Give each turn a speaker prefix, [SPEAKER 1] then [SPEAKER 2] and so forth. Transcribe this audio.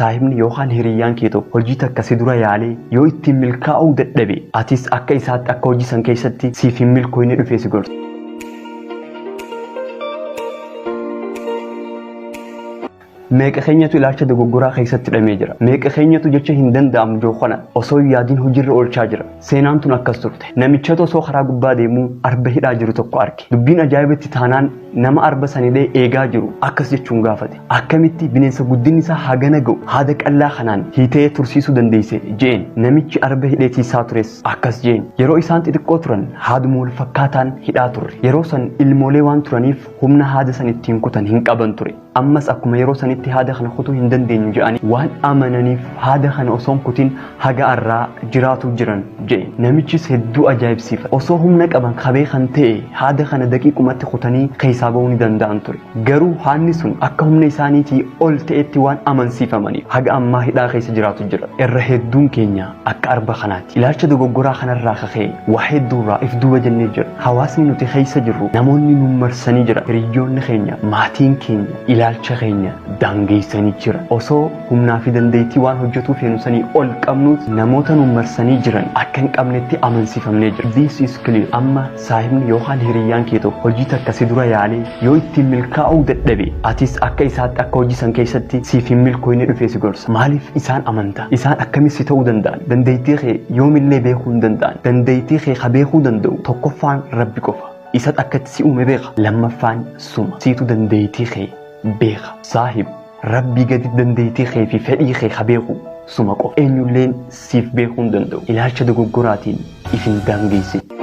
[SPEAKER 1] Saahibni yookaan hiriyyaan kee tokko hojii takka si dura yaalee yoo ittiin milkaa'uu dadhabe atis akka isaatti akka hojii san keessatti siif hin milkooyne dhufee si gorsa. Meeqa keenyatu ilaalcha dogoggoraa keessatti hidhamee jira. Meeqa keenyatu jecha hin danda'amne jookona osoo yaadiin hojiirra oolchaa jira. Seenaan tun akkas turte. Namicha osoo karaa gubbaa deemuu arba hidhaa jiru tokko arge. Dubbiin ajaa'ibatti taanaan nama arba sanillee eegaa jiru akkas jechuun gaafate. Akkamitti bineensa guddinni isaa hagana ga'u haada qallaa kanaan hiitee tursiisuu dandeesse jeen. Namichi arba hidheetiisaa tures akkas jeen. Yeroo isaan xixiqqoo turan haaduma wal fakkaataan hidhaa turre. Yeroo san ilmoolee waan turaniif humna haada san ittiin kutan hin qaban ture. Ammas akkuma yeroo sanitti haada kana kutuu hin dandeenyu jedhanii waan amananiif haada kana osoo kutin haga arraa jiraatu jiran jeen. Namichis hedduu ajaa'ibsiifa. Osoo humna qaban qabee kan ta'e haada kana daqiiqumatti kutanii keessaa ba'uu ni danda'an ture. Garuu haanni sun akka humna isaaniitii ol ta'etti waan amansiifamaniif haga ammaa hidhaa keessa jiraatu jira. Irra hedduun keenya akka arba kanaati. Ilaalcha dogoggoraa kanarraa kaka'e waa hedduurraa if duuba jennee jira. Hawaasni nuti keessa jirru namoonni nu marsanii jira. Hiriyoonni keenya, maatiin keenya, ilaalcha keenya daangeessanii jira. Osoo humnaa fi dandeettii waan hojjetuu feenu sanii ol qabnuus namoota nu marsanii jiran akka hin qabnetti amansiifamnee jira. This is clear. Amma saahibni yookaan hiriyyaan kee tokko hojii takka si dura yaalee yoo ittiin milkaa'uu dadhabe atis akka isaatti akka hojii san keessatti siif hin milkooyne dhufee si gorsa. Maaliif isaan amanta? Isaan akkamitti si ta'uu danda'an? Dandeettii kee yoomillee beekuu hin danda'an. Dandeettii kee ka beekuu danda'u tokkoffaan Rabbi qofa. Isat akkatti si uume beeka. Lammaffaan suma siitu dandeettii kee beeka. Saahib Rabbi gadi dandeettii kee fi fedhii kee ka beeku suma qofa. Eenyulleen siif beekuu hin danda'u. Ilaalcha dogoggoraatiin if hin daangeessin.